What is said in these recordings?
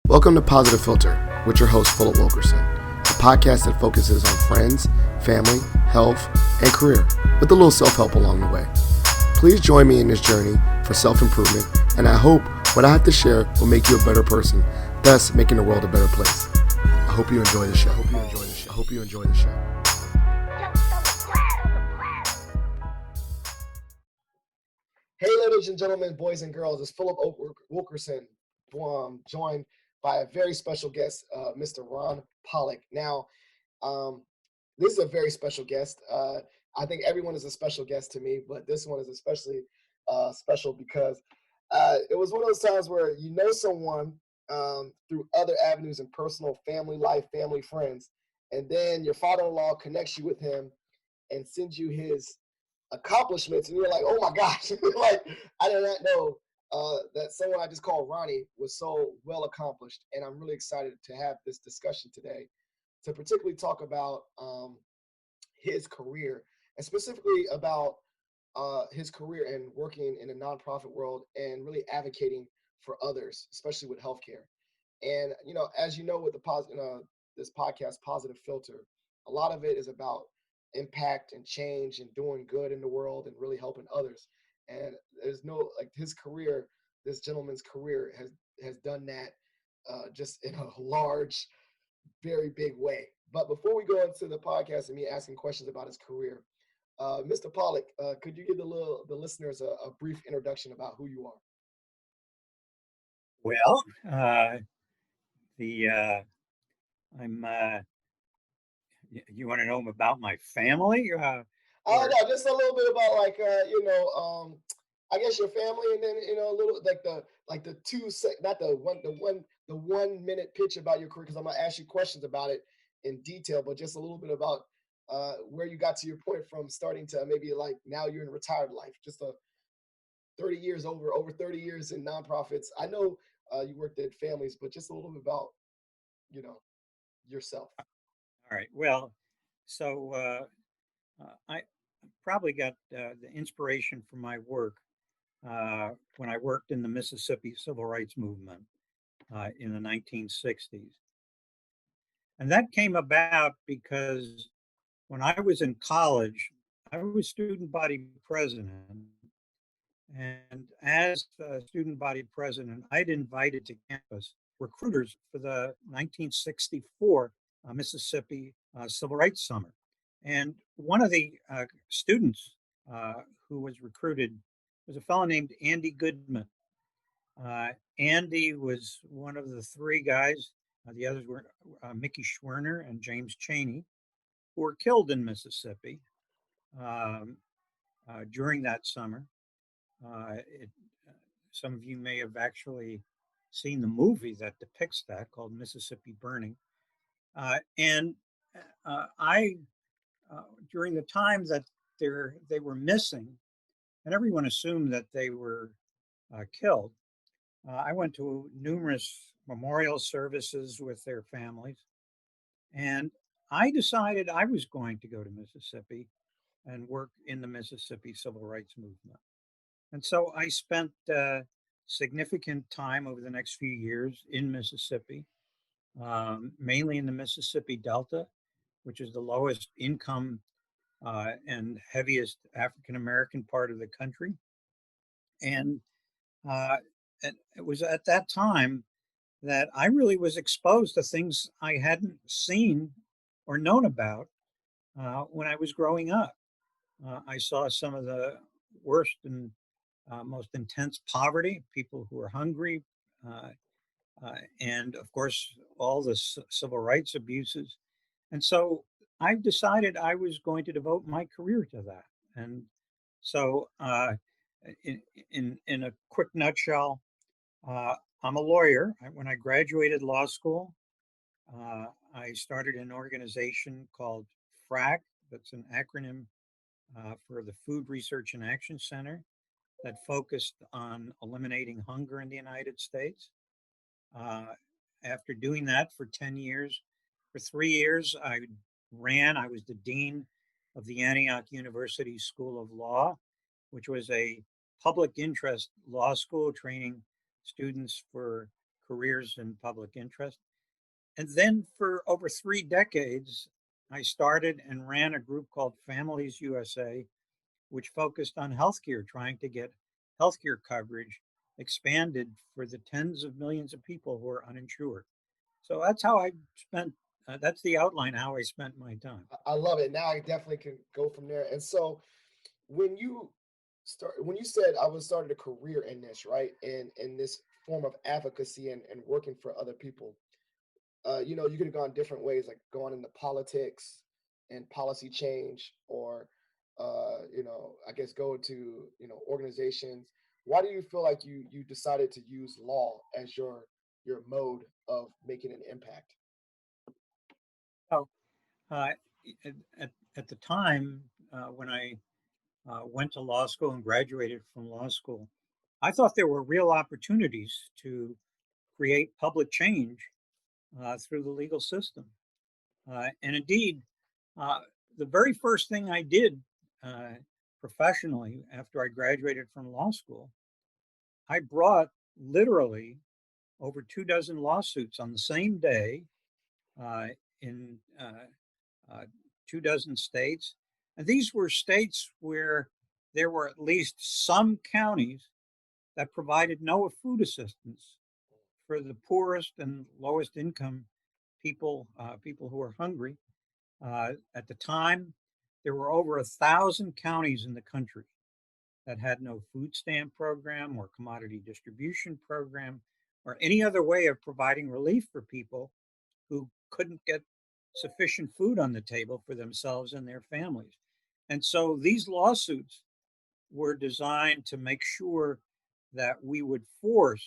Welcome to Positive Philter with your host, Philip Wilkerson, a podcast that focuses on friends, family, health, and career, with a little self-help along the way. Please join me in this journey for self-improvement, and I hope what I have to share will make you a better person, thus making the world a better place. I hope you enjoy the show. I hope you enjoy the show. Hey, ladies and gentlemen, boys and girls, it's Philip Wilkerson, joined by a very special guest, Mr. Ron Pollack. Now, this is a very special guest. I think everyone is a special guest to me, but this one is especially special because it was one of those times where you know someone through other avenues in personal family life, family, friends, and then your father-in-law connects you with him and sends you his accomplishments, and you're like, oh my gosh, like I did not know that someone I just called Ronnie was so well accomplished. And I'm really excited to have this discussion today to particularly talk about his career, and specifically about his career in working in a nonprofit world and really advocating for others, especially with healthcare. And as you know, with this podcast, Positive Philter, a lot of it is about impact and change and doing good in the world and really helping others. And there's no, like, his career, this gentleman's career has done that just in a large, very big way. But before we go into the podcast and me asking questions about his career, Mr. Pollack, could you give the listeners a brief introduction about who you are? Well, the I'm. You want to know about my family, Oh or no, just a little bit about, like, I guess your family, and then a little like the not the 1 minute pitch about your career, because I'm gonna ask you questions about it in detail, but just a little bit about where you got to your point from starting to maybe like now you're in retired life, just a 30 years over 30 years in nonprofits. I know you worked at families, but just a little bit about you know yourself. all right. Well, so I probably got the inspiration for my work when I worked in the Mississippi Civil Rights Movement in the 1960s, and that came about because when I was in college, I was student body president. And as the student body president, I'd invited to campus recruiters for the 1964 Mississippi Civil Rights Summer. And one of the students who was recruited was a fellow named Andy Goodman. Andy was one of the three guys, the others were Mickey Schwerner and James Chaney, who were killed in Mississippi um, during that summer. It, some of you may have actually seen the movie that depicts that called Mississippi Burning. And I, during the time that they were missing, and everyone assumed that they were killed, I went to numerous memorial services with their families. And I decided I was going to go to Mississippi and work in the Mississippi Civil Rights Movement. And so I spent significant time over the next few years in Mississippi, mainly in the Mississippi Delta, which is the lowest income and heaviest African American part of the country. And uh, it was at that time that I really was exposed to things I hadn't seen or known about when I was growing up. I saw some of the worst and most intense poverty, people who are hungry, uh, and of course, all the civil rights abuses. And so I decided I was going to devote my career to that. And so, in, in a quick nutshell, uh, I'm a lawyer. When I graduated law school, I started an organization called FRAC. That's an acronym for the Food Research and Action Center that focused on eliminating hunger in the United States. Uh, After doing that for 10 years, for 3 years, I was the dean of the Antioch University School of Law, which was a public interest law school training students for careers in public interest. And then for over 3 decades, I started and ran a group called Families USA, which focused on healthcare, trying to get healthcare coverage expanded for the tens of millions of people who are uninsured. So that's how I spent, that's the outline how I spent my time. I love it. Now I definitely can go from there. And so when you when you said I was starting a career in this, right? In this form of advocacy and working for other people, you could have gone different ways, like going into politics and policy change, or I guess go to organizations. Why do you feel like you decided to use law as your mode of making an impact? So uh, at the time when I went to law school and graduated from law school, I thought there were real opportunities to create public change through the legal system. And indeed, uh, the very first thing I did uh, professionally after I graduated from law school, I brought literally over 2 dozen lawsuits on the same day uh, in 2 dozen states. And these were states where there were at least some counties that provided no food assistance for the poorest and lowest income people, people who are hungry. At the time, there were over 1,000 counties in the country that had no food stamp program or commodity distribution program or any other way of providing relief for people who couldn't get sufficient food on the table for themselves and their families. And so these lawsuits were designed to make sure that we would force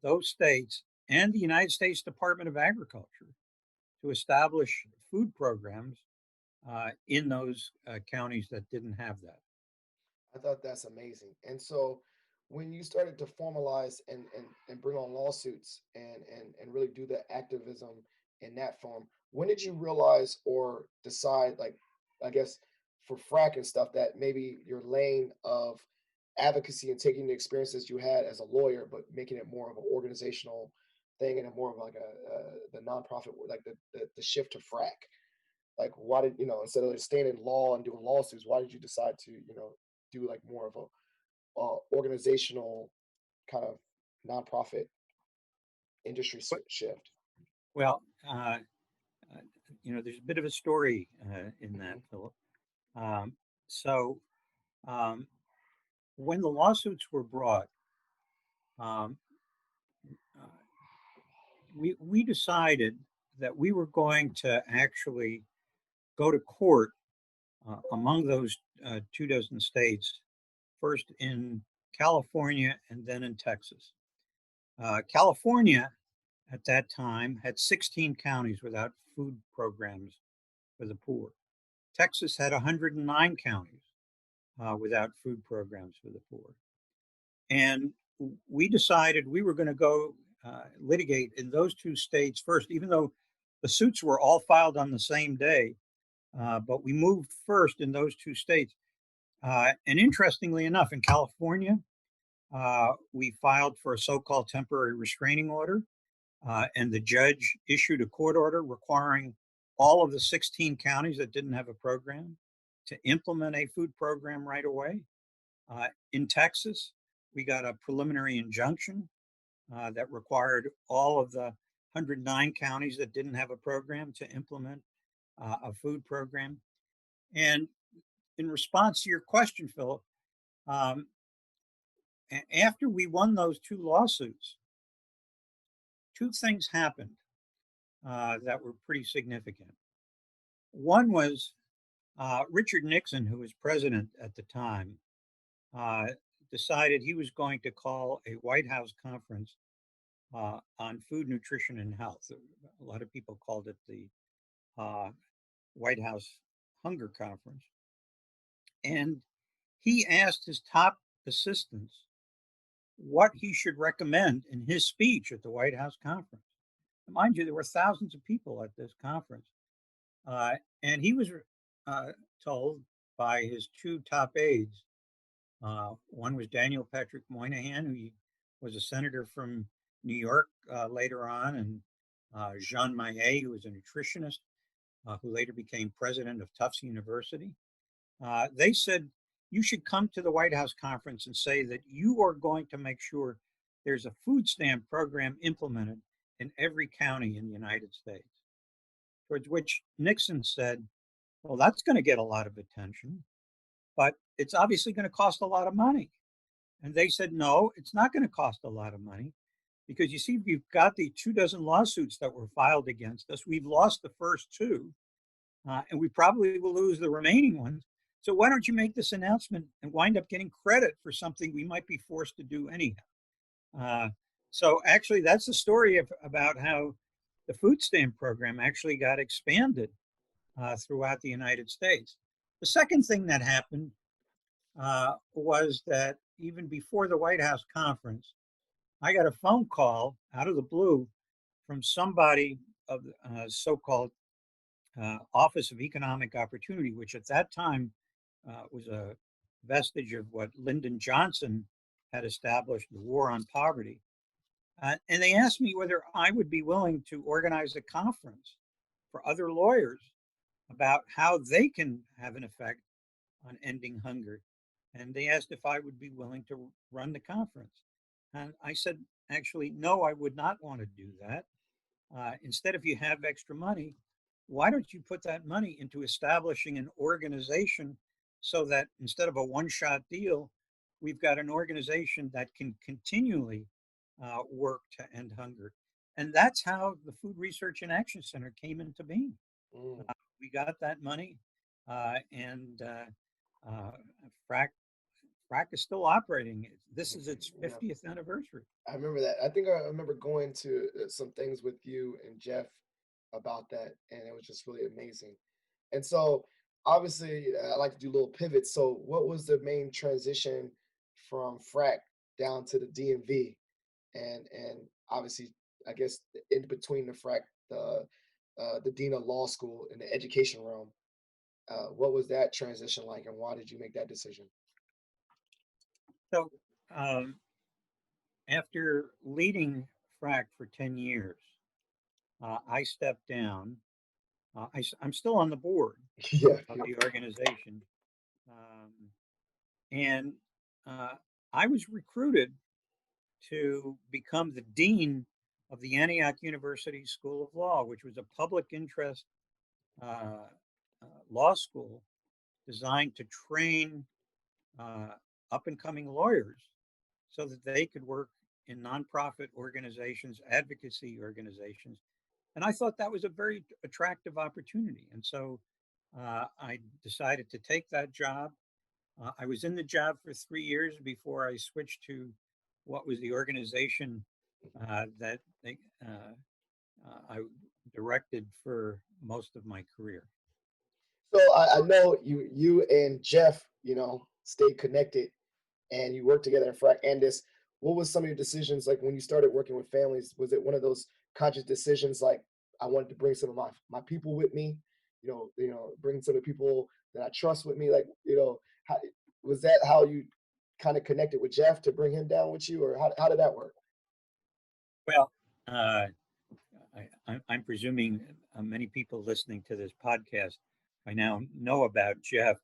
those states and the United States Department of Agriculture to establish food programs in those counties that didn't have that. I thought that's amazing. And so when you started to formalize and bring on lawsuits and really do the activism in that form, when did you realize or decide, like, I guess for frack and stuff, that maybe your lane of advocacy and taking the experiences you had as a lawyer, but making it more of an organizational thing and a more of like the nonprofit, like the shift to frack? Like, why did instead of staying in law and doing lawsuits, why did you decide to do like more of a organizational kind of nonprofit industry But, shift? well, uh, there's a bit of a story in that, Hmm. Philip. Um, so um, when the lawsuits were brought, um, uh, we decided that we were going to actually go to court among those 2 dozen states, first in California and then in Texas. California at that time had 16 counties without food programs for the poor. Texas had 109 counties without food programs for the poor. And we decided we were going to go litigate in those two states first, even though the suits were all filed on the same day. But we moved first in those two states. And interestingly enough, in California, we filed for a so called temporary restraining order, and the judge issued a court order requiring all of the 16 counties that didn't have a program to implement a food program right away. In Texas, we got a preliminary injunction that required all of the 109 counties that didn't have a program to implement a food program. And in response to your question, Philip, um, after we won those two lawsuits, two things happened that were pretty significant. One was Richard Nixon, who was president at the time, uh, decided he was going to call a White House conference on food, nutrition, and health. A lot of people called it the uh, White House Hunger Conference. And he asked his top assistants what he should recommend in his speech at the White House conference. Mind you, there were thousands of people at this conference. Uh, and he was uh, told by his two top aides. One was Daniel Patrick Moynihan, who was a senator from New York later on, and Jean Maillet, who was a nutritionist, who later became president of Tufts University. They said, you should come to the White House conference and say that you are going to make sure there's a food stamp program implemented in every county in the United States. Towards which Nixon said, well, that's going to get a lot of attention, but it's obviously going to cost a lot of money. And they said, no, it's not going to cost a lot of money because you see, we've got the 24 lawsuits that were filed against us. We've lost the first two, and we probably will lose the remaining ones. So why don't you make this announcement and wind up getting credit for something we might be forced to do anyhow? So actually, that's the story about how the food stamp program actually got expanded throughout the United States. The second thing that happened was that even before the White House conference, I got a phone call out of the blue from somebody of the so-called Office of Economic Opportunity, which at that time was a vestige of what Lyndon Johnson had established, the War on Poverty. And they asked me whether I would be willing to organize a conference for other lawyers about how they can have an effect on ending hunger. And they asked if I would be willing to run the conference. And I said, actually, no, I would not want to do that. Instead, if you have extra money, why don't you put that money into establishing an organization so that instead of a one-shot deal, we've got an organization that can continually work to end hunger. And that's how the Food Research and Action Center came into being. Mm. We got that money, and FRAC is still operating. This is its Yeah, 50th anniversary. I remember that. I think I remember going to some things with you and Jeff about that, and it was just really amazing. And so, obviously, I like to do little pivots. So, what was the main transition from FRAC down to the DMV? And obviously, I guess in between the FRAC, the Dean of Law School in the education realm. What was that transition like, and why did you make that decision? So, um, after leading FRAC for 10 years, I stepped down. I'm still on the board Yeah, of the organization. Um, and uh, I was recruited to become the dean of the Antioch University School of Law, which was a public interest uh, law school designed to train uh, up and coming lawyers so that they could work in nonprofit organizations, advocacy organizations. And I thought that was a very attractive opportunity. And so I decided to take that job. I was in the job for 3 years before I switched to what was the organization that I directed for most of my career. so I know you and Jeff, stayed connected and you worked together in FRAC and this. What was some of your decisions like when you started working with families? Was it one of those conscious decisions like I wanted to bring some of my people with me, bring some of the people that I trust with me? Like, how, was that how you kind of connected with Jeff to bring him down with you, or how did that work? Well, uh, I'm presuming many people listening to this podcast by now know about Jeff,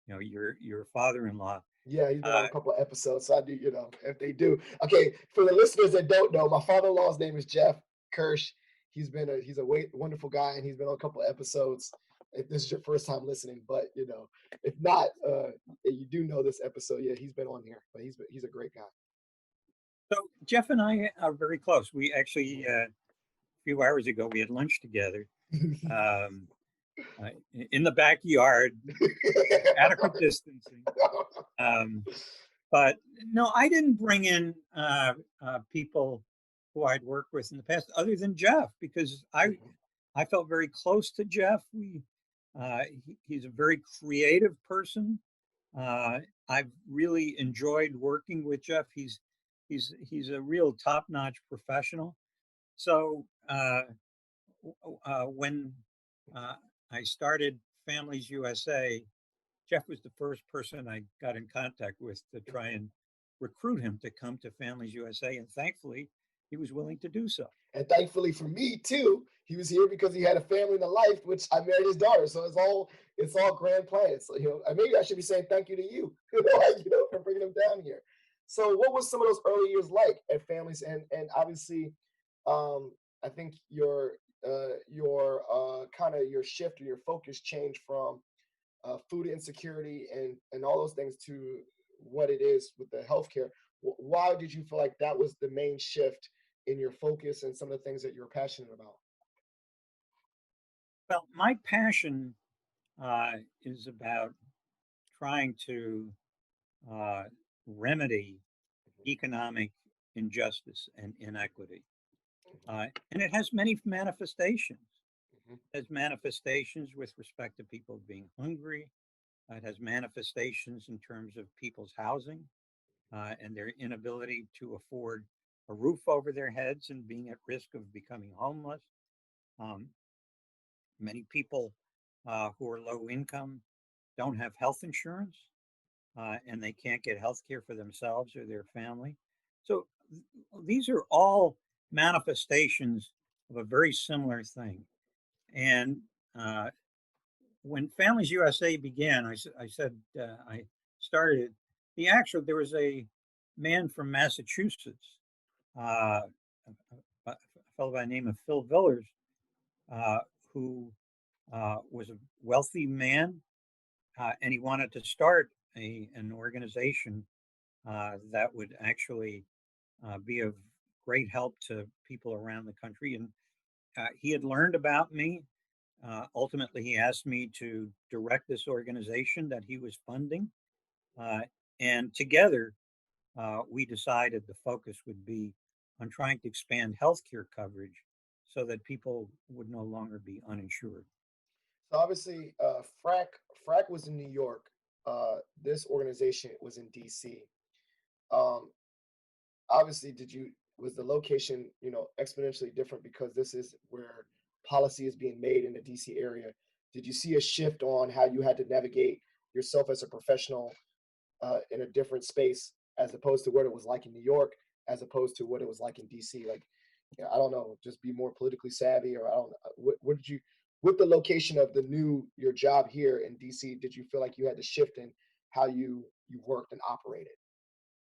your father-in-law. Yeah, he's been on Uh, a couple of episodes, so I do, if they do. Okay, for the listeners that don't know, my father-in-law's name is Jeff Kirsch. He's a wonderful guy, and he's been on a couple of episodes. If this is your first time listening, but if not, you do know this episode. Yeah, he's been on here, but he's a great guy. so Jeff and I are very close. We actually a few hours ago we had lunch together um, in the backyard, adequate distancing. Um, but no, I didn't bring in people who I'd worked with in the past, other than Jeff, because I felt very close to Jeff. He's a very creative person. I've really enjoyed working with Jeff. He's a real top-notch professional. So when uh, I started Families USA, Jeff was the first person I got in contact with to try and recruit him to come to Families USA. And thankfully, he was willing to do so. And thankfully for me too, he was here because he had a family and a life, which I married his daughter. So it's all grand plans. So, maybe I should be saying thank you to you, for bringing him down here. So what was some of those early years like at families? And obviously, I think your kind of your shift or your focus changed from food insecurity and all those things to what it is with the healthcare. Why did you feel like that was the main shift in your focus and some of the things that you're passionate about? Well, my passion is about trying to uh, remedy economic injustice and inequity. And it has many manifestations. Mhm, It has manifestations with respect to people being hungry. It has manifestations in terms of people's housing and their inability to afford a roof over their heads and being at risk of becoming homeless. Um, Many people who are low income don't have health insurance and they can't get health care for themselves or their family. So these are all manifestations of a very similar thing. And when Families USA began, I said I started it. There was a man from Massachusetts, a fellow by the name of Phil Villers, uh, who was a wealthy man, and he wanted to start an organization that would actually be of great help to people around the country. And he had learned about me. Ultimately, he asked me to direct this organization that he was funding. Uh, and together, we decided the focus would be on trying to expand healthcare coverage so that people would no longer be uninsured. so obviously, Frac was in New York. This organization was in DC. Um, Obviously, did you was the location exponentially different because this is where policy is being made in the DC area? Did you see a shift on how you had to navigate yourself as a professional in a different space as opposed to what it was like in New York, as opposed to what it was like in DC? Like, I don't know, just be more politically savvy, or I don't know. What did you, with the location of your job here in DC, did you feel like you had to shift in how you worked and operated?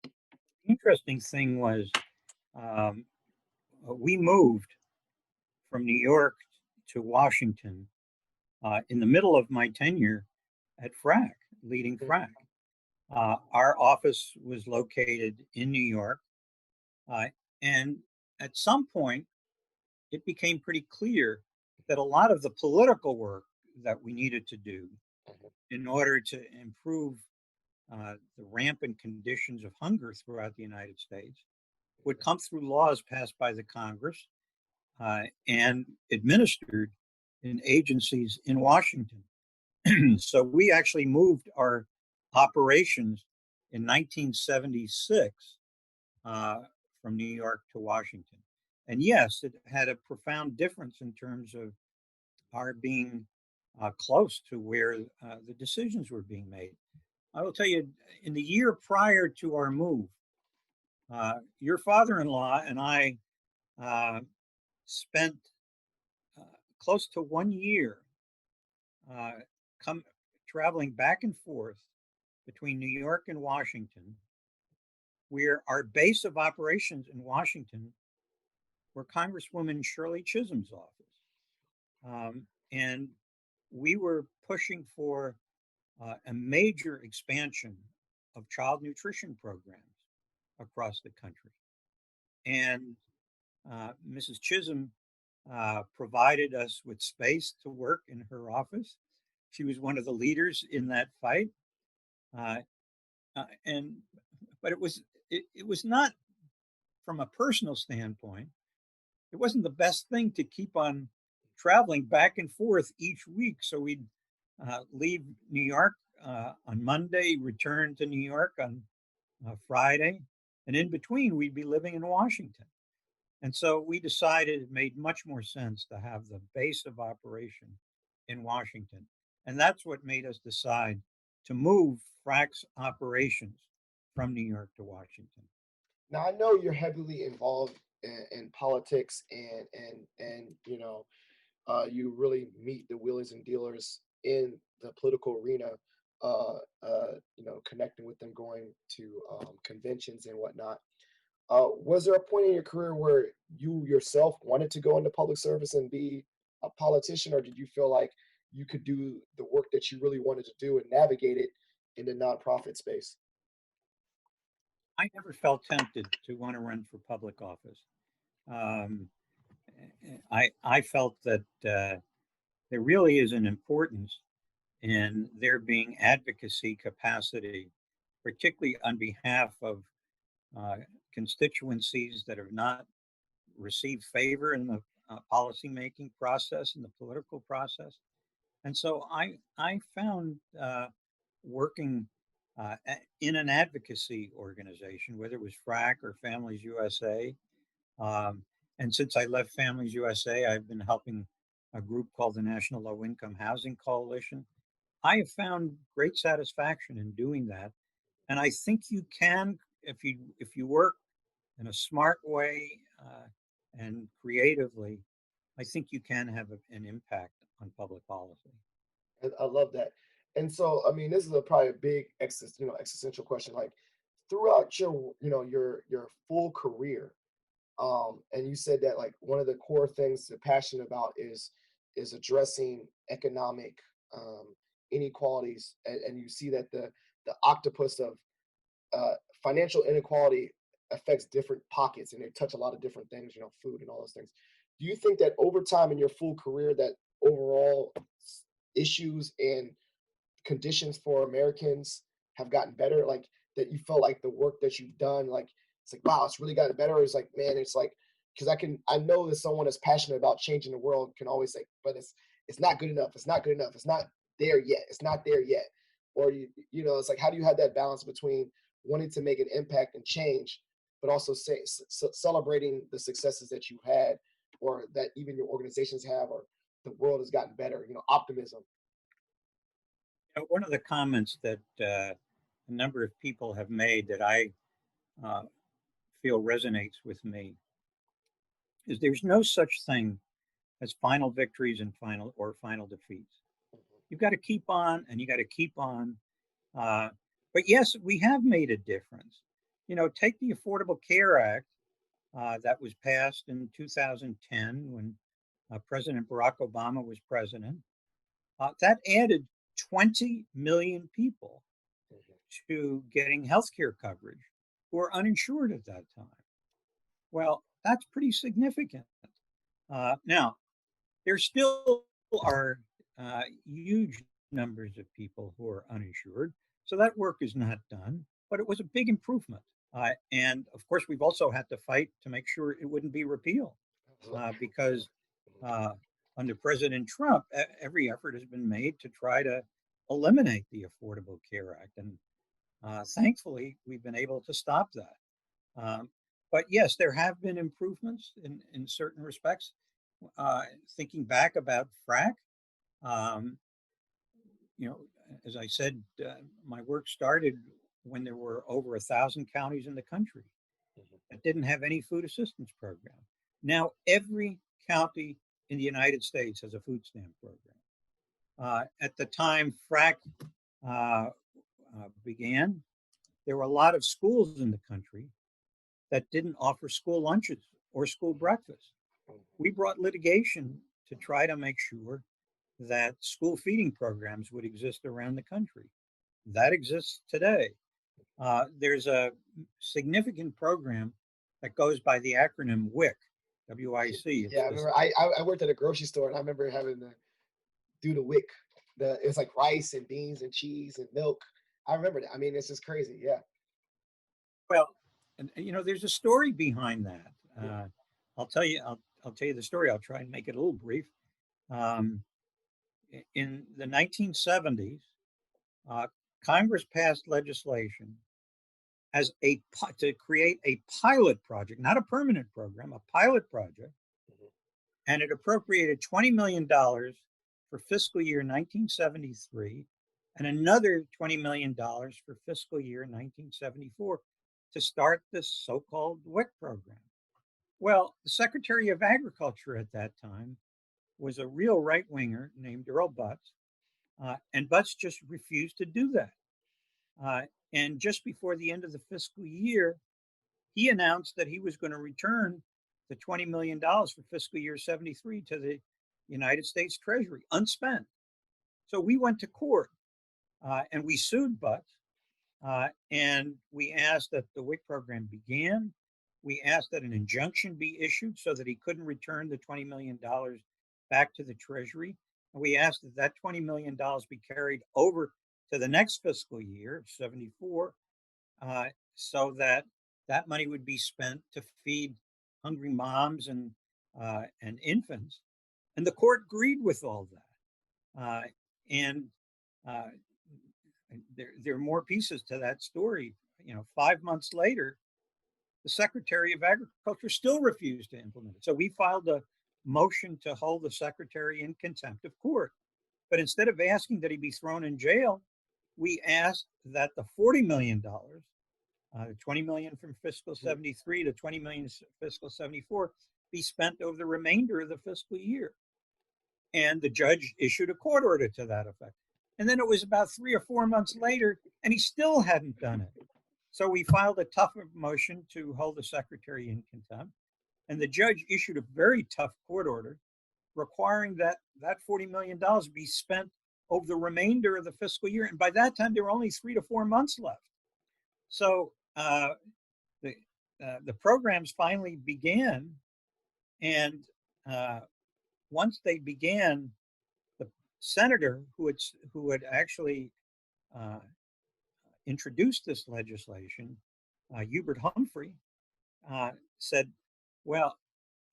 The interesting thing was um, we moved from New York to Washington in the middle of my tenure at FRAC, leading Mhm, FRAC. Our office was located in New York, uh, and at some point, it became pretty clear that a lot of the political work that we needed to do mhm, in order to improve the rampant conditions of hunger throughout the United States would come through laws passed by the Congress and administered in agencies in Washington. So we actually moved our operations in 1976 uh, from New York to Washington. And yes, it had a profound difference in terms of our being close to where the decisions were being made. I will tell you, in the year prior to our move, your father in law and I uh, spent uh, close to 1 year uh, come traveling back and forth between New York and Washington, where our base of operations in Washington were Congresswoman Shirley Chisholm's office. And we were pushing for a major expansion of child nutrition programs across the country. And Mrs. Chisholm provided us with space to work in her office. She was one of the leaders in that fight. Uh, and but it was not from a personal standpoint. It wasn't the best thing to keep on traveling back and forth each week. So we'd leave New York on Monday, return to New York on Friday, and in between we'd be living in Washington. And so we decided it made much more sense to have the base of operation in Washington. And that's what made us decide to move FRAC's operations from New York to Washington. Now I know you're heavily involved in politics, and you really meet the wheelers and dealers in the political arena, connecting with them, going to conventions and whatnot. Was there a point in your career where you yourself wanted to go into public service and be a politician, or did you feel like you could do the work that you really wanted to do and navigate it in the nonprofit space? I never felt tempted to want to run for public office. Um, I felt that there really is an importance in there being advocacy capacity, particularly on behalf of uh, constituencies that have not received favor in the policymaking process and the political process. And so I found working in an advocacy organization, whether it was FRAC or Families USA. Um, and since I left Families USA, I've been helping a group called the National Low Income Housing Coalition. I have found great satisfaction in doing that, and I think you can, if you work in a smart way and creatively, I think you can have an impact on public policy. I love that. And so, I mean, this is probably a big existential question. Like throughout your, your full career, and you said that like one of the core things you're passionate about is addressing economic um, inequalities, and you see that the octopus of uh, financial inequality affects different pockets, and they touch a lot of different things, food and all those things. Do you think that over time in your full career that overall issues and conditions for Americans have gotten better? Like that you felt like the work that you've done, like it's like wow, it's really gotten better. It's like man, it's like because I know that someone that's passionate about changing the world can always say, but it's not good enough. It's not good enough. It's not there yet. It's not there yet. Or it's like how do you have that balance between wanting to make an impact and change, but also celebrating the successes that you had, or that even your organizations have, or the world has gotten better. Optimism. One of the comments that a number of people have made that I uh, feel resonates with me is there's no such thing as final victories and final defeats. You've got to keep on and you got to keep on. Uh, but yes, we have made a difference. Take the Affordable Care Act that was passed in 2010 when President Barack Obama was president. That added 20 million people to getting health care coverage who are uninsured at that time. Well, that's pretty significant. Now, there still are huge numbers of people who are uninsured, so that work is not done, but it was a big improvement. And of course, we've also had to fight to make sure it wouldn't be repealed because uh, under President Trump, every effort has been made to try to eliminate the Affordable Care Act. And thankfully, we've been able to stop that. Um, but yes, there have been improvements in certain respects. Thinking back about FRAC, um, you know, as I said, my work started when there were over 1,000 counties in the country that didn't have any food assistance program. Now, every county in the United States has a food stamp program. At the time FRAC began, there were a lot of schools in the country that didn't offer school lunches or school breakfast. We brought litigation to try to make sure that school feeding programs would exist around the country. That exists today. There's a significant program that goes by the acronym WIC. Yeah, I It's remember I worked at a grocery store and I remember having to do the wick. It's like rice and beans and cheese and milk. I remember that. I mean, it's just crazy. Yeah. well, and there's a story behind that. Yeah. I'll tell you the story. I'll try and make it a little brief. Um, in the 1970s, uh, Congress passed legislation as to create a pilot project, not a permanent program, a pilot project, Mhm. and it appropriated $20 million for fiscal year 1973 and another $20 million for fiscal year 1974 to start this so-called WIC program. Well, the Secretary of Agriculture at that time was a real right winger named Earl Butz, and Butz just refused to do that. Uh, and just before the end of the fiscal year, he announced that he was going to return the $20 million for fiscal year 73 to the United States Treasury, unspent. So we went to court and we sued Butz. And we asked that the WIC program began. We asked that an injunction be issued so that he couldn't return the $20 million back to the Treasury. And we asked that that $20 million be carried over to the next fiscal year, 74, so that that money would be spent to feed hungry moms and infants. And the court agreed with all that. And uh, there are more pieces to that story. 5 months later, the Secretary of Agriculture still refused to implement it. So we filed a motion to hold the secretary in contempt of court. But instead of asking that he be thrown in jail, we asked that the $40 million, 20 million from fiscal 73 to 20 million fiscal 74, be spent over the remainder of the fiscal year. And the judge issued a court order to that effect. And then it was about 3 or 4 months later, and he still hadn't done it. So we filed a tougher motion to hold the secretary in contempt. And the judge issued a very tough court order requiring that that $40 million be spent over the remainder of the fiscal year. And by that time, there were only 3 to 4 months left. So the programs finally began. And once they began, the senator who had actually uh, introduced this legislation, Hubert Humphrey, said, "Well,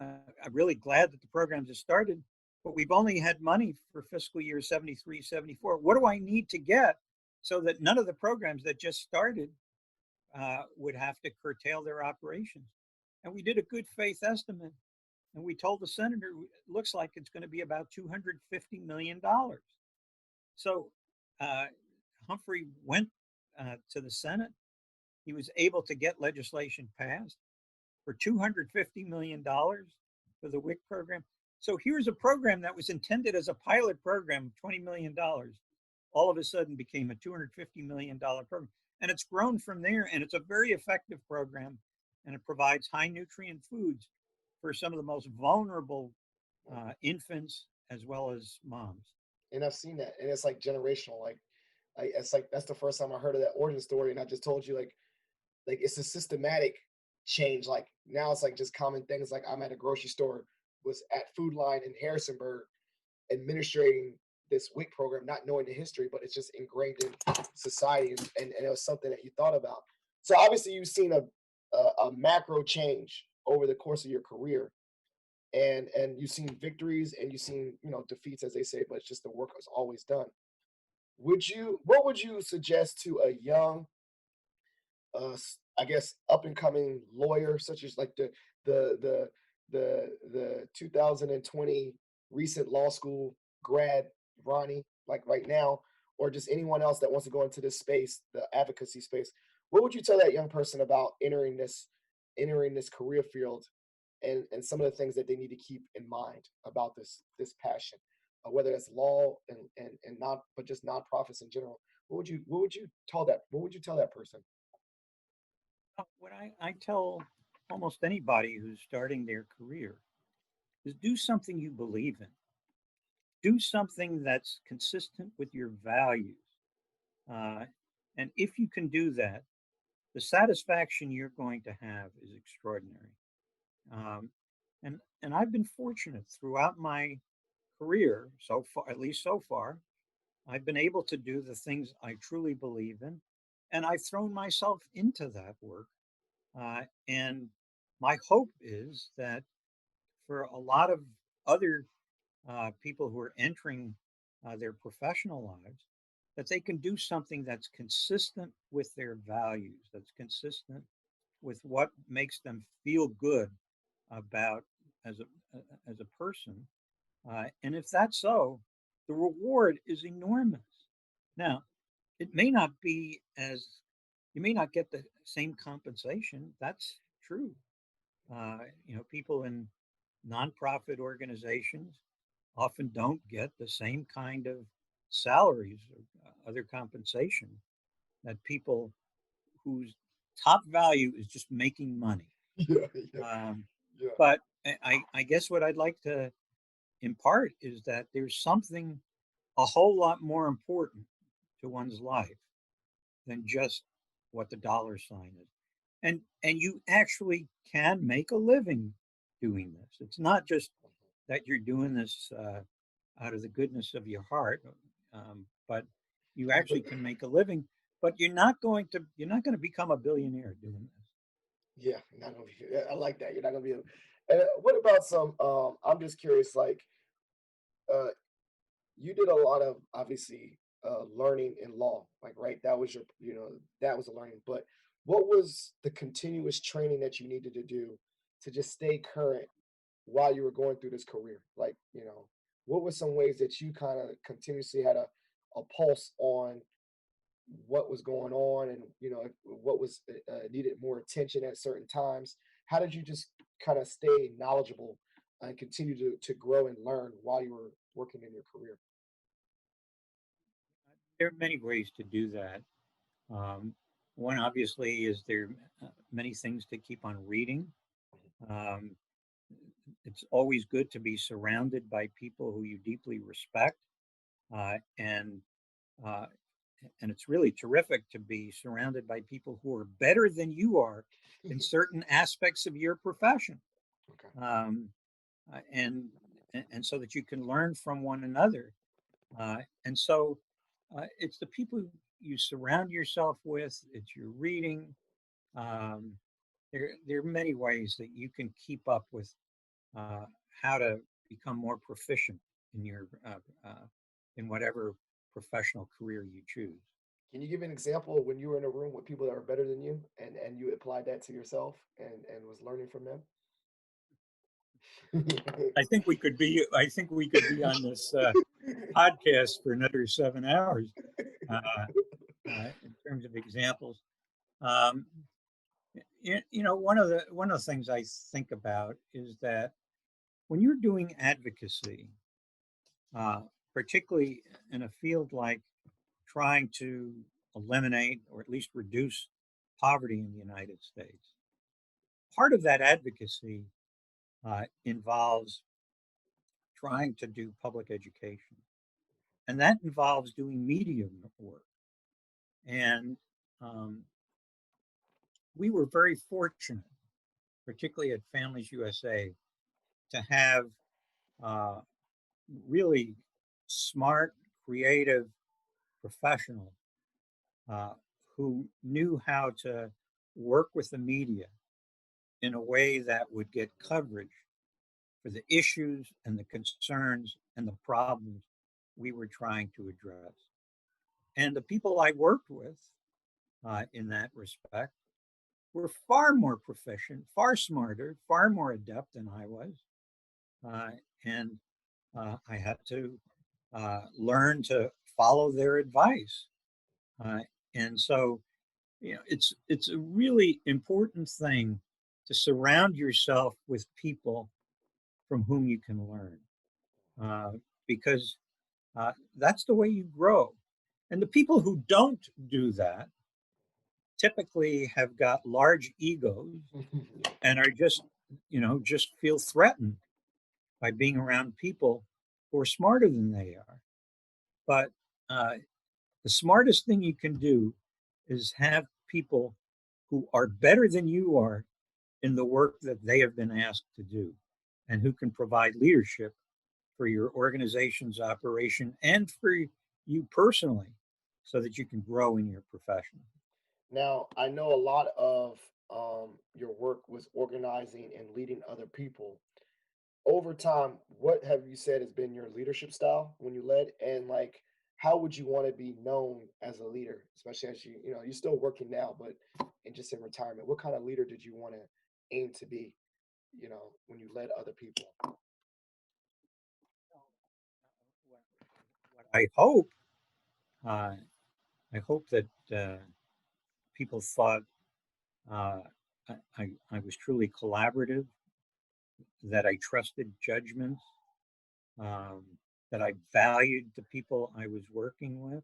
I'm really glad that the programs have started, but we've only had money for fiscal year 73, 74. What do I need to get so that none of the programs that just started would have to curtail their operations?" And we did a good faith estimate, and we told the senator it looks like it's going to be about $250 million. So uh, Humphrey went to the Senate. He was able to get legislation passed for $250 million for the WIC program. So here's a program that was intended as a pilot program, $20 million, all of a sudden became a $250 million program. And it's grown from there, and it's a very effective program, and it provides high nutrient foods for some of the most vulnerable infants as well as moms. And I've seen that, and it's like generational. It's like that's the first time I heard of that origin story, and I just told you like it's a systematic change. Like now it's like just common things. Like I'm at a grocery store, was at Food Line in Harrisonburg, administrating this WIC program, not knowing the history, but it's just ingrained in society, and it was something that you thought about. So obviously you've seen a macro change over the course of your career, and you've seen victories and you've seen defeats, as they say, but it's just the work was always done. What would you suggest to a young, I guess, up and coming lawyer, such as like the the the 2020 recent law school grad Ronnie, like right now, or just anyone else that wants to go into this space, the advocacy space? What would you tell that young person about entering this career field, and some of the things that they need to keep in mind about this passion, whether it's law and not, but just nonprofits in general? What would you tell that person? What I tell almost anybody who's starting their career is do something you believe in. Do something that's consistent with your values. Uh, and if you can do that, the satisfaction you're going to have is extraordinary. Um, and I've been fortunate throughout my career so far, at least so far. I've been able to do the things I truly believe in, and I've thrown myself into that work. And my hope is that for a lot of other people who are entering their professional lives, that they can do something that's consistent with their values, that's consistent with what makes them feel good about as a person. And if that's so, the reward is enormous. Now, it may not be as you may not get the same compensation. That's true. People in nonprofit organizations often don't get the same kind of salaries or other compensation that people whose top value is just making money. Yeah, yeah, Um, yeah, but I guess what I'd like to impart is that there's something a whole lot more important to one's life than just what the dollar sign is. And you actually can make a living doing this. It's not just that you're doing this out of the goodness of your heart, but you actually can make a living. But you're not going to become a billionaire doing this. yeah. Not gonna be, I like that. You're not gonna be. And what about some? I'm just curious. Like, uh, you did a lot of obviously learning in law, like right. That was your, that was a learning. But what was the continuous training that you needed to do to just stay current while you were going through this career? Like, what were some ways that you kind of continuously had a pulse on what was going on, and what was needed more attention at certain times? How did you just kind of stay knowledgeable and continue to grow and learn while you were working in your career? There are many ways to do that. Um, One obviously is there many things to keep on reading. Um, it's always good to be surrounded by people who you deeply respect, uh, and uh, and it's really terrific to be surrounded by people who are better than you are in certain aspects of your profession, Okay. um, uh, and and so that you can learn from one another. And so it's the people you surround yourself with. It's your reading. Um, there are many ways that you can keep up with uh, how to become more proficient in your in whatever professional career you choose. Can you give an example of when you were in a room with people that are better than you, and you applied that to yourself and was learning from them? I think we could be on this podcast for another 7 hours uh, in terms of examples. Um, one of the things I think about is that when you're doing advocacy, uh, particularly in a field like trying to eliminate or at least reduce poverty in the United States, part of that advocacy involves trying to do public education, and that involves doing media work. And um, we were very fortunate, particularly at Families USA, to have uh, really smart, creative professionals uh, who knew how to work with the media in a way that would get coverage for the issues and the concerns and the problems we were trying to address. And the people I worked with in that respect were far more proficient, far smarter, far more adept than I was. Uh, and I had to learn to follow their advice. Uh, and so, it's a really important thing to surround yourself with people from whom you can learn, uh, because that's the way you grow. And the people who don't do that typically have got large egos and are just feel threatened by being around people who are smarter than they are. But uh, the smartest thing you can do is have people who are better than you are in the work that they have been asked to do and who can provide leadership for your organization's operation and for you personally so that you can grow in your profession. Now, I know a lot of your work was organizing and leading other people. Over time, what have you said has been your leadership style when you led, and like, how would you want to be known as a leader, especially as you're still working now, but and just in retirement? What kind of leader did you want to aim to be? When you led other people. What uh, I hope that people thought uh, I was truly collaborative, that I trusted judgments, um, that I valued the people I was working with.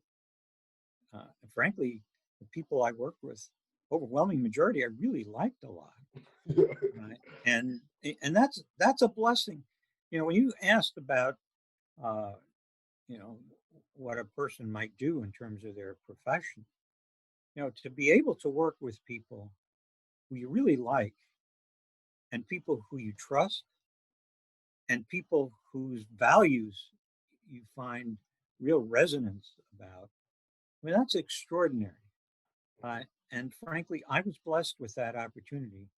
Frankly, the people I worked with, overwhelming majority, I really liked a lot. Right? And that's a blessing. When you asked about uh, you know what a person might do in terms of their profession, to be able to work with people who you really like and people who you trust and people whose values you find real resonance about. I mean, that's extraordinary. Uh, and frankly, I was blessed with that opportunity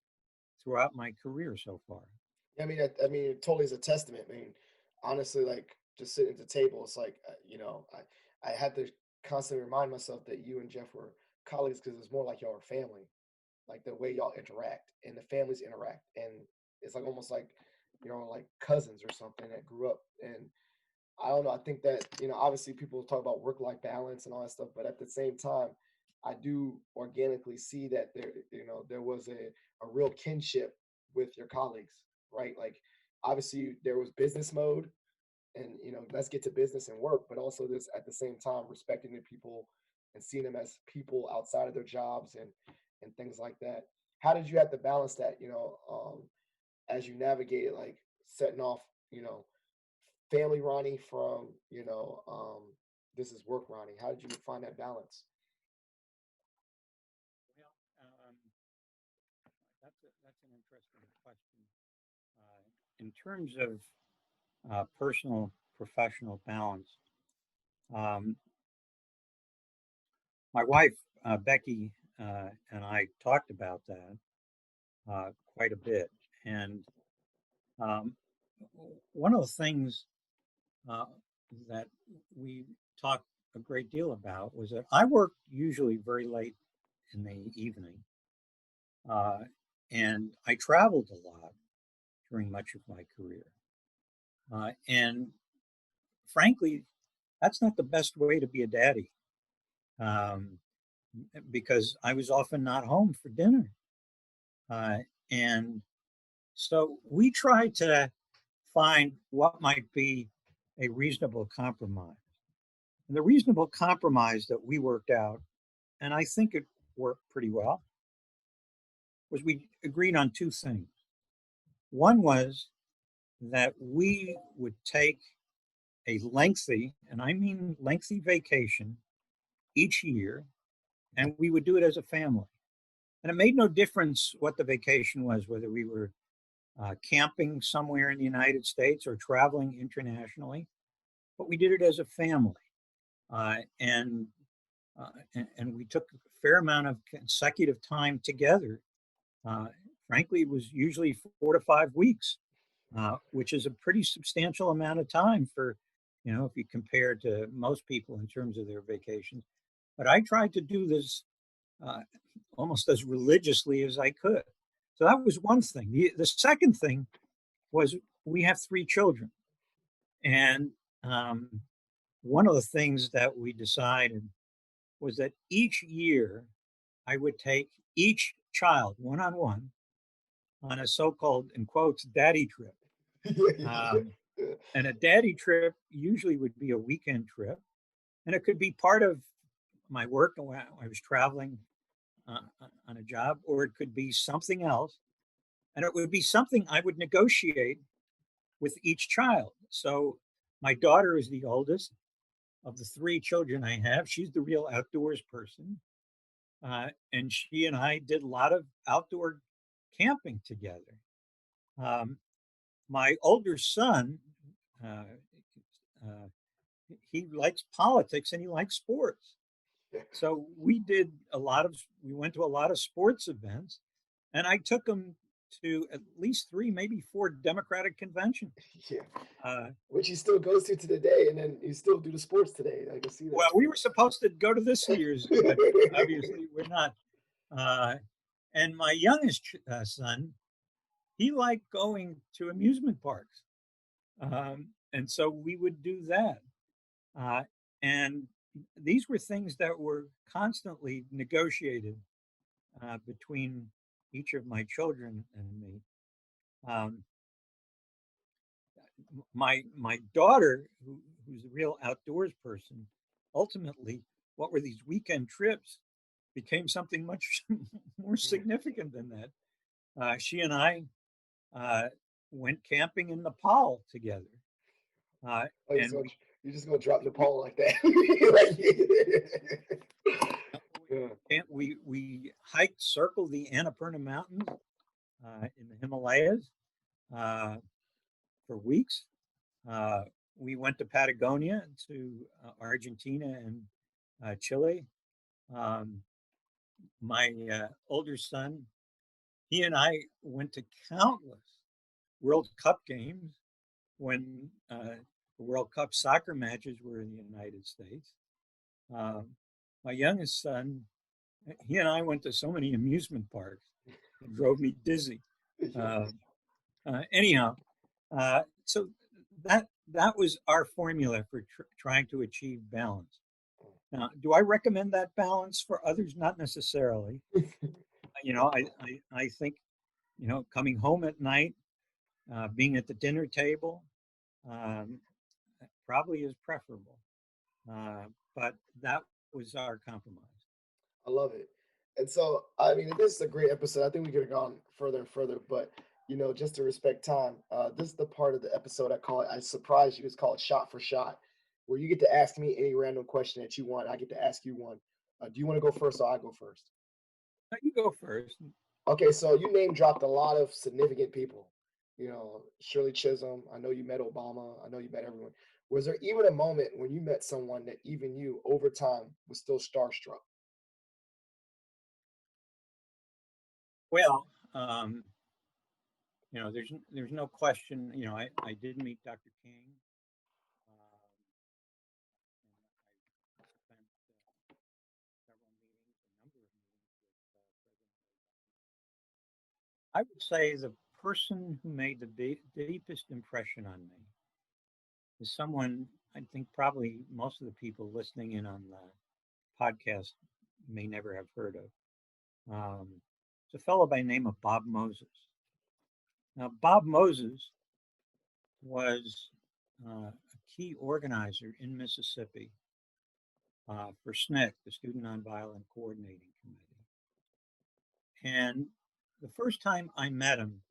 throughout my career so far. I mean, it totally is a testament. I mean, honestly, like just sitting at the table, it's like I had to constantly remind myself that you and Jeff were colleagues because it's more like y'all are family, like the way y'all interact and the families interact, and it's like almost like like cousins or something that grew up. And I don't know. I think that, obviously people talk about work-life balance and all that stuff, but at the same time, I do organically see that there was a real kinship with your colleagues, right? Like obviously there was business mode and let's get to business and work, but also this at the same time respecting the people and seeing them as people outside of their jobs and things like that. How did you have to balance that, as you navigated like setting off, family Ronnie from this is work Ronnie? How did you find that balance? Well, that's an interesting question. In terms of personal professional balance, um, my wife Becky and I talked about that quite a bit, and um, one of the things uh, that we talked a great deal about was that I worked usually very late in the evening, uh, and I traveled a lot during much of my career. And frankly, that's not the best way to be a daddy, um, because I was often not home for dinner. Uh, and so we tried to find what might be a reasonable compromise. And the reasonable compromise that we worked out, and I think it worked pretty well, was we agreed on two things. One was that we would take a lengthy, and I mean lengthy, vacation each year, and we would do it as a family. And it made no difference what the vacation was, whether we were camping somewhere in the United States or traveling internationally, but we did it as a family. Uh, and, and we took a fair amount of consecutive time together. Uh, Frankly, it was usually 4 to 5 weeks, which is a pretty substantial amount of time for, if you compare to most people in terms of their vacations. But I tried to do this uh, almost as religiously as I could. So that was one thing. The second thing was we have 3 children. And one of the things that we decided was that each year I would take each child one on a so called, in quotes, daddy trip. Um, and a daddy trip usually would be a weekend trip. And it could be part of my work when I was traveling on a job, or it could be something else. And it would be something I would negotiate with each child. So my daughter is the oldest of the 3 children I have. She's the real outdoors person. And she and I did a lot of outdoor camping together. Um, my older son, uh, uh, he likes politics and he likes sports. So we went to a lot of sports events, and I took him to at least 3, maybe 4 Democratic conventions. Yeah, Uh, which he still goes to the day, and then you still do the sports today. I can see well, that. we were supposed to go to this year's, but obviously we're not. Uh, and my youngest son, he liked going to amusement parks. And so we would do that. Uh, and these were things that were constantly negotiated between each of my children and me. Um, my daughter, who's a real outdoors person, ultimately, what were these weekend trips became something much more significant than that. She and I uh, went camping in Nepal together, Oh, and you're just gonna drop we Nepal like that. Yeah. we hiked, circled the Annapurna Mountains in the Himalayas uh, for weeks. Uh, we went to Patagonia, to Argentina and Chile. Um, my older son, he and I went to countless World Cup games when the World Cup soccer matches were in the United States. Um, my youngest son, he and I went to so many amusement parks, it drove me dizzy. Yeah. Uh, anyhow, so that was our formula for trying to achieve balance. Now, do I recommend that balance for others? Not necessarily. I think coming home at night, being at the dinner table, um, probably is preferable. Uh, but that was our compromise. I love it. And so, I mean, this is a great episode. I think we could have gone further and further, but just to respect time, this is the part of the episode I call it. I surprise you. It's called Shot for Shot, where you get to ask me any random question that you want. I get to ask you one. Do you want to go first, or I go first? You go first. Okay, so you name dropped a lot of significant people. Shirley Chisholm. I know you met Obama. I know you met everyone. Was there even a moment when you met someone that even you, over time, was still starstruck? Well, there's no question. I did meet Dr. King, and I spent several meetings, a number of meetings with President. I would say the person who made the deepest impression on me is someone I think probably most of the people listening in on the podcast may never have heard of. It's a fellow by the name of Bob Moses. Now, Bob Moses was a key organizer in Mississippi for SNCC, the Student Nonviolent Coordinating Committee. And the first time I met him,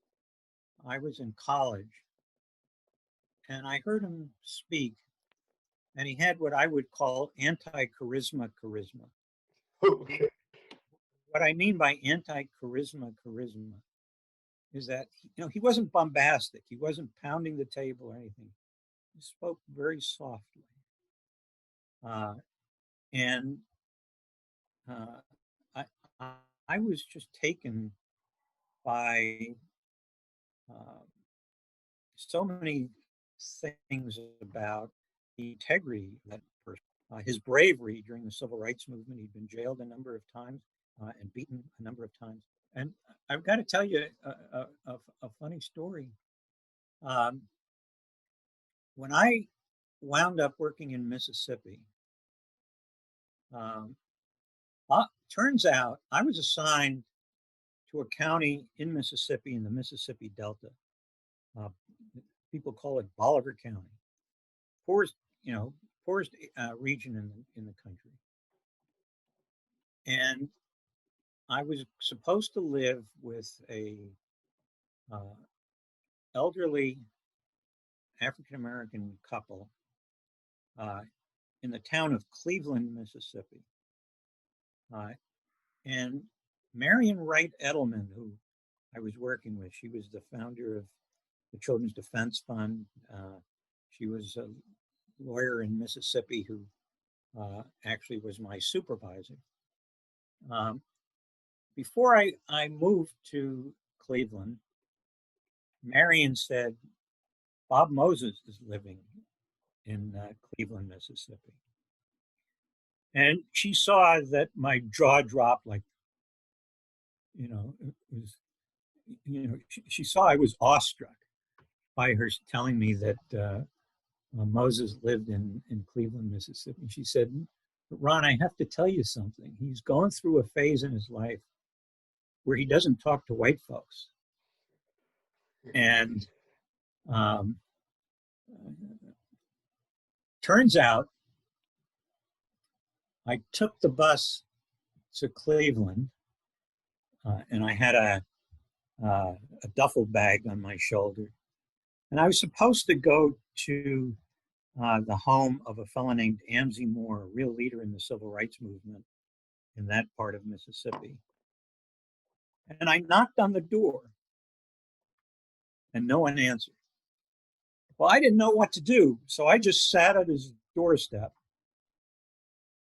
I was in college, and I heard him speak, and he had what I would call anti-charisma charisma. Okay. What I mean by anti-charisma charisma is that he wasn't bombastic, he wasn't pounding the table or anything. He spoke very softly, and uh, I, I was just taken by uh, so many things about the integrity of that person, his bravery during the civil rights movement. He'd been jailed a number of times and beaten a number of times. And I've got to tell you a funny story. Um, when I wound up working in Mississippi, um, turns out I was assigned to a county in Mississippi, in the Mississippi Delta. Uh, People call it Bolivar County, poorest, poorest region in the country. And I was supposed to live with a uh, elderly African American couple uh, in the town of Cleveland, Mississippi. Uh, and Marion Wright Edelman, who I was working with, she was the founder of the Children's Defense Fund. She was a lawyer in Mississippi who actually was my supervisor. Um, Before I moved to Cleveland, Marion said, Bob Moses is living in Cleveland, Mississippi. And she saw that my jaw dropped like, it was, she saw I was awestruck by her telling me that Moses lived in Cleveland, Mississippi. She said, Ron, I have to tell you something. He's going through a phase in his life where he doesn't talk to white folks. And turns out I took the bus to Cleveland, and I had a duffel bag on my shoulder. And I was supposed to go to the home of a fellow named Amzie Moore, a real leader in the civil rights movement in that part of Mississippi. And I knocked on the door, and no one answered. Well, I didn't know what to do, so I just sat at his doorstep,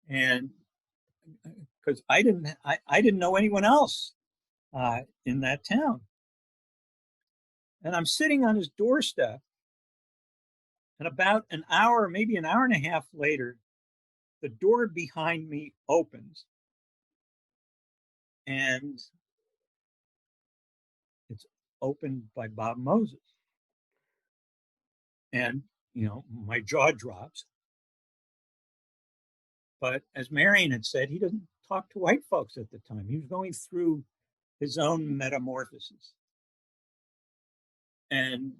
and because I didn't know anyone else in that town. And I'm sitting on his doorstep, and about an hour, maybe an hour and a half later, the door behind me opens, and it's opened by Bob Moses. And, my jaw drops. But as Marion had said, he doesn't talk to white folks at the time. He was going through his own metamorphosis. And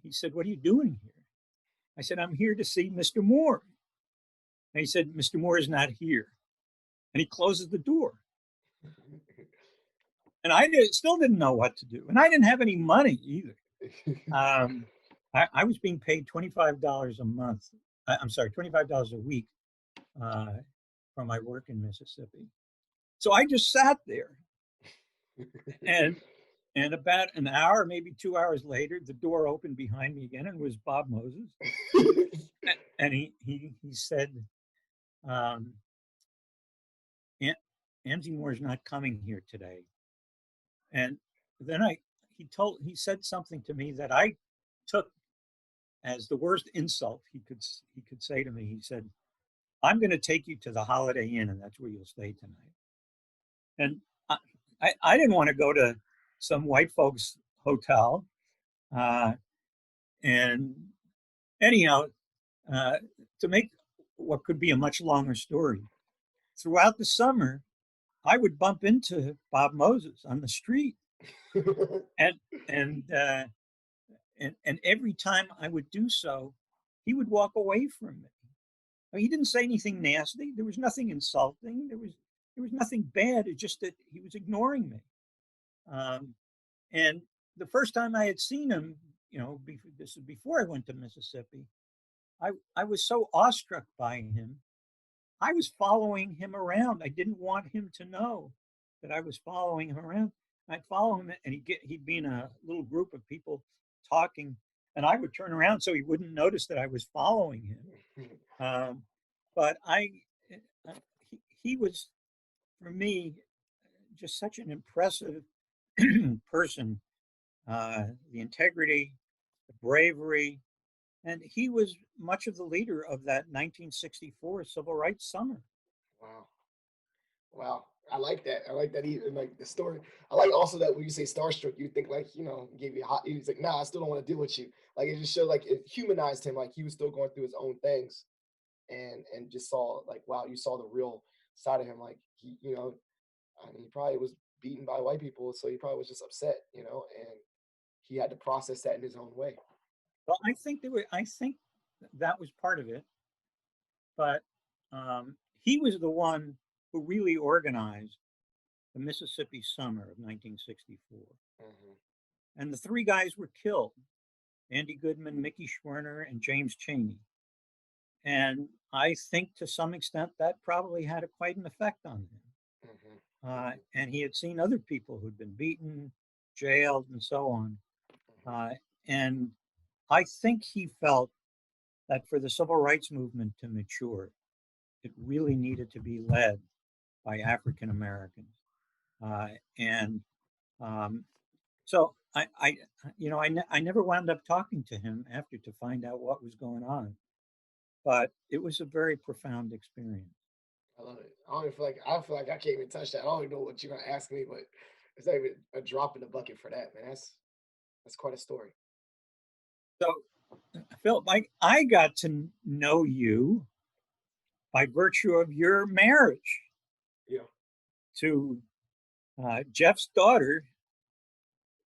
he said, "What are you doing here?" I said, "I'm here to see Mr. Moore." And he said, "Mr. Moore is not here." And he closes the door. And I still didn't know what to do. And I didn't have any money either. I was being paid $25 a month. I'm sorry, $25 a week for my work in Mississippi. So I just sat there. And about an hour, maybe 2 hours later, the door opened behind me again, and it was Bob Moses. And he said, "Amzie Moore is not coming here today." And then he said something to me that I took as the worst insult he could say to me. He said, "I'm going to take you to the Holiday Inn, and that's where you'll stay tonight." And I didn't want to go to some white folks' hotel. And anyhow, to make what could be a much longer story, throughout the summer, I would bump into Bob Moses on the street, and every time I would do so, he would walk away from me. I mean, he didn't say anything nasty. There was nothing insulting. There was nothing bad. It's just that he was ignoring me. And the first time I had seen him, this is before I went to Mississippi, I was so awestruck by him. I was following him around. I didn't want him to know that I was following him around. I'd follow him, and he'd be in a little group of people talking, and I would turn around so he wouldn't notice that I was following him. But he was, for me, just such an impressive person. The integrity, the bravery, and he was much of the leader of that 1964 civil rights summer. Wow. I like that. I like that. Even like the story. I like also that when you say starstruck, you think like, gave you hot. He's like, "Nah, I still don't want to deal with you." Like it just showed like it humanized him. Like he was still going through his own things, and just saw like, wow, you saw the real side of him. Like he, I mean, he probably was beaten by white people, so he probably was just upset, and he had to process that in his own way. Well, I think that was part of it, but he was the one who really organized the Mississippi summer of 1964. Mm-hmm. And the three guys were killed: Andy Goodman, Mickey Schwerner, and James Chaney. And I think to some extent that probably had quite an effect on him. Mm-hmm. And he had seen other people who'd been beaten, jailed, and so on. And I think he felt that for the civil rights movement to mature, it really needed to be led by African Americans. So I never wound up talking to him after to find out what was going on, but it was a very profound experience. I love it. I feel like I can't even touch that. I don't even know what you're gonna ask me, but it's not even a drop in the bucket for that, man. That's quite a story. So, Phil, I got to know you by virtue of your marriage. Yeah. To Jeff's daughter,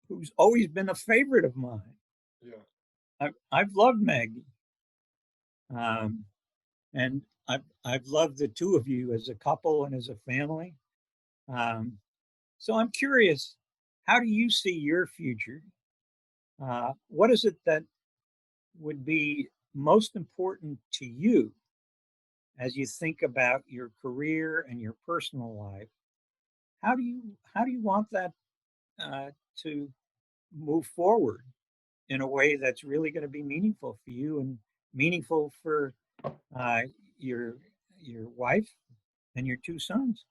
who's always been a favorite of mine. Yeah. I've loved Maggie, um, and I've loved the two of you as a couple and as a family. Um, so I'm curious, how do you see your future? What is it that would be most important to you as you think about your career and your personal life? How do you want that uh, to move forward in a way that's really going to be meaningful for you and meaningful for uh, your your wife and your two sons?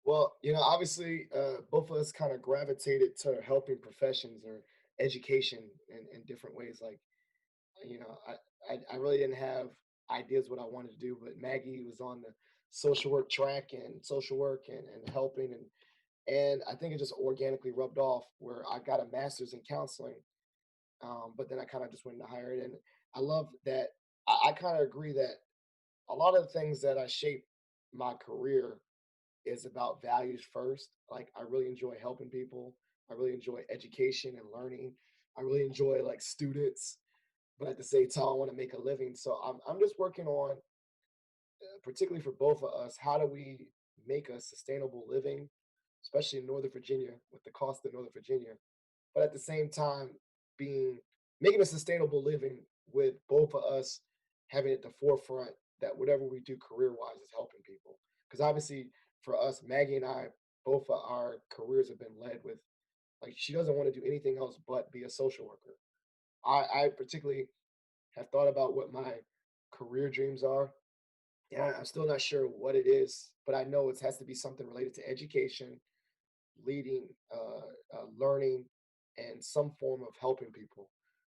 Well, obviously, both of us kind of gravitated to helping professions or education in different ways. Like, I really didn't have ideas what I wanted to do, but Maggie was on the social work track and social work and helping and I think it just organically rubbed off where I got a master's in counseling, but then I kind of just went into higher ed, and I love that. I kind of agree that a lot of the things that I shape my career is about values first. Like I really enjoy helping people. I really enjoy education and learning. I really enjoy like students, but at the same time, I want to make a living. So I'm just working on, particularly for both of us, how do we make a sustainable living, especially in Northern Virginia with the cost of Northern Virginia, but at the same time being making a sustainable living with both of us having at the forefront that whatever we do career wise is helping people. Because obviously for us, Maggie and I, both of our careers have been led with like she doesn't want to do anything else but be a social worker. I particularly have thought about what my career dreams are. Yeah, I'm still not sure what it is, but I know it has to be something related to education, leading, learning, and some form of helping people.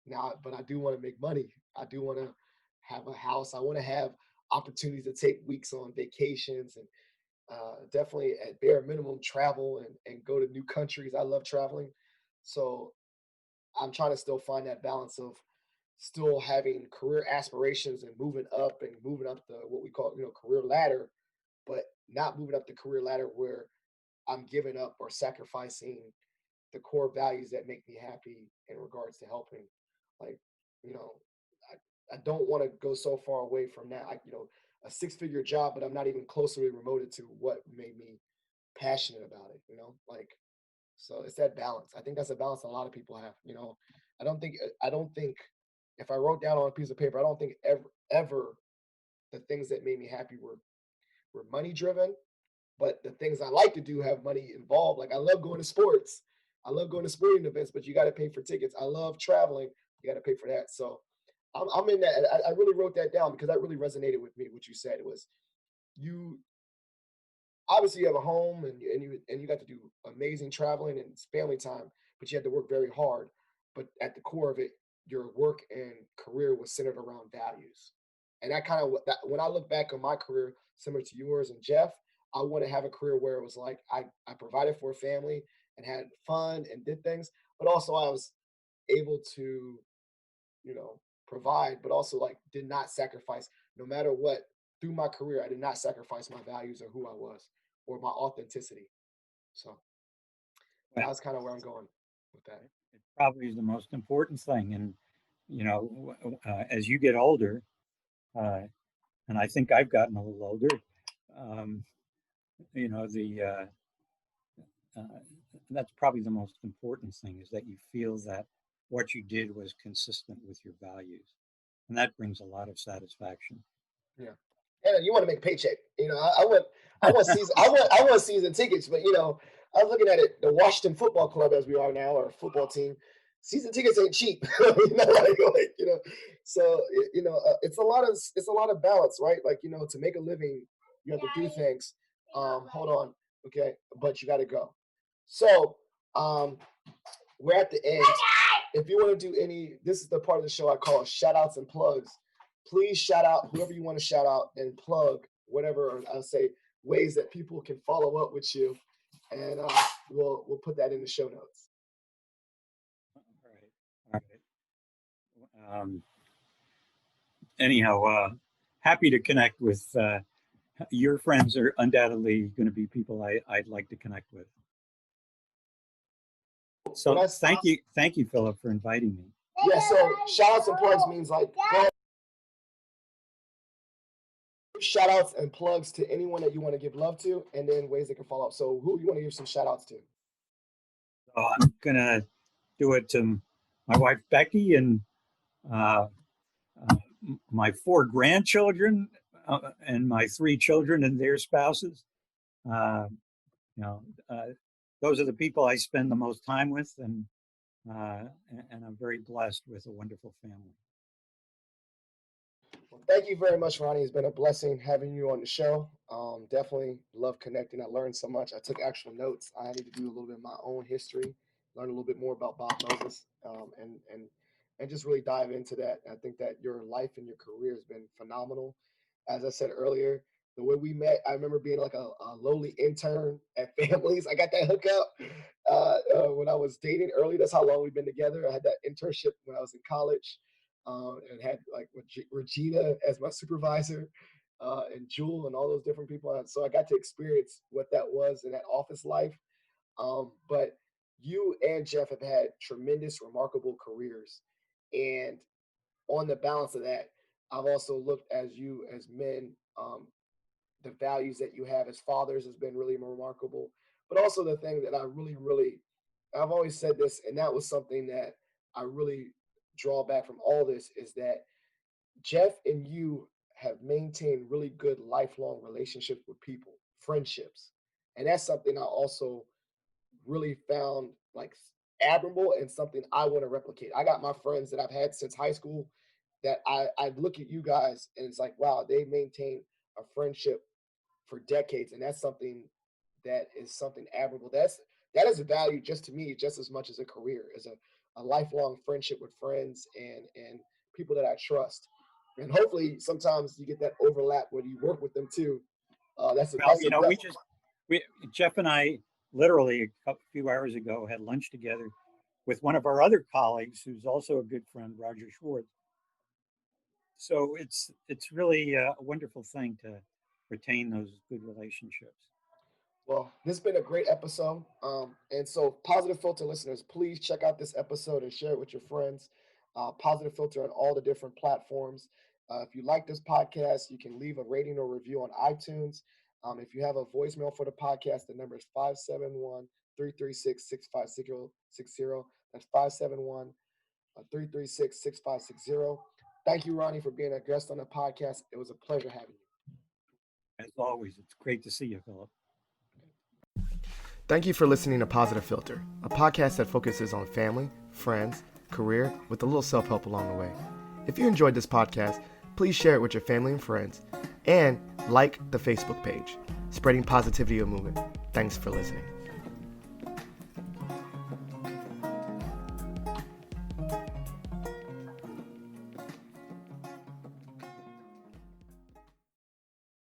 Now, but I do want to make money. I do want to have a house. I want to have opportunities to take weeks on vacations and definitely at bare minimum travel and go to new countries. I love traveling. So I'm trying to still find that balance of still having career aspirations and moving up the what we call career ladder, but not moving up the career ladder where I'm giving up or sacrificing the core values that make me happy in regards to helping. Like, you know, I don't want to go so far away from that. A 6-figure job, but I'm not even closely remoted to what made me passionate about it. Like so it's that balance. I think that's a balance a lot of people have. I don't think if I wrote down on a piece of paper, I don't think ever the things that made me happy were money driven, but the things I like to do have money involved. Like I love going to sports. I love going to sporting events, but you got to pay for tickets. I love traveling. You got to pay for that. So I'm in that. I really wrote that down because that really resonated with me. What you said, it was you obviously you have a home and you got to do amazing traveling and it's family time, but you had to work very hard. But at the core of it, your work and career was centered around values. And that kind of when I look back on my career, similar to yours and Jeff, I want to have a career where it was like I provided for a family and had fun and did things, but also I was able to provide, but also like did not sacrifice no matter what through my career. I did not sacrifice my values or who I was or my authenticity. So Well, that's kind of where I'm going with that. it probably is the most important thing. And, as you get older, uh, and I think I've gotten a little older, um, the uh, that's probably the most important thing is that you feel that what you did was consistent with your values. And that brings a lot of satisfaction. Yeah. And you want to make a paycheck. I want season tickets, but I was looking at it, the Washington Football Club as we are now, or football team, season tickets ain't cheap. So it's a lot of balance, right? Like, to make a living, you have to do things. Hold on. Okay. But you got to go. So, we're at the end. If you want to do this is the part of the show I call shout outs and plugs. Please shout out whoever you want to shout out and plug whatever, I'll say ways that people can follow up with you. And we'll put that in the show notes. All right. All right. Anyhow, happy to connect with your friends are undoubtedly going to be people I'd like to connect with. So thank you, Philip, for inviting me. Yeah, so shout outs and plugs means like go shout outs and plugs to anyone that you want to give love to, and then ways they can follow up. So who you want to give some shout outs to? So I'm gonna do it to my wife Becky and uh, my 4 grandchildren and my 3 children and their spouses. Uh, you know, those are the people I spend the most time with, and I'm very blessed with a wonderful family. Well, thank you very much, Ronny. It's been a blessing having you on the show. Definitely love connecting. I learned so much. I took actual notes. I need to do a little bit of my own history, learn a little bit more about Bob Moses, and just really dive into that. I think that your life and your career has been phenomenal. As I said earlier, the way we met, I remember being like a lowly intern at Families. I got that hookup when I was dating early. That's how long we've been together. I had that internship when I was in college. And had like Regina as my supervisor, and Jewel and all those different people. So I got to experience what that was in that office life. But you and Jeff have had tremendous, remarkable careers. And on the balance of that, I've also looked as you as men, the values that you have as fathers has been really remarkable. But also the thing that I really, really, I've always said this, and that was something that I really draw back from all this is that Jeff and you have maintained really good lifelong relationships with people, friendships. And that's something I also really found like admirable and something I want to replicate. I got my friends that I've had since high school that I look at you guys and it's like, wow, they maintain a friendship for decades. And that's something that is something admirable. That is a value just to me, just as much as a career, as a lifelong friendship with friends and people that I trust. And hopefully sometimes you get that overlap when you work with them too. Jeff and I literally a few hours ago had lunch together with one of our other colleagues who's also a good friend, Roger Schwartz. So it's really a wonderful thing to retain those good relationships. Well, this has been a great episode. And so, Positive Filter listeners, please check out this episode and share it with your friends. Positive Filter on all the different platforms. If you like this podcast, you can leave a rating or review on iTunes. If you have a voicemail for the podcast, the number is 571 336 6560. That's 571 336 6560. Thank you, Ronny, for being a guest on the podcast. It was a pleasure having you. As always, it's great to see you, Philip. Thank you for listening to Positive Filter, a podcast that focuses on family, friends, career, with a little self-help along the way. If you enjoyed this podcast, please share it with your family and friends, and like the Facebook page, Spreading Positivity of Movement. Thanks for listening.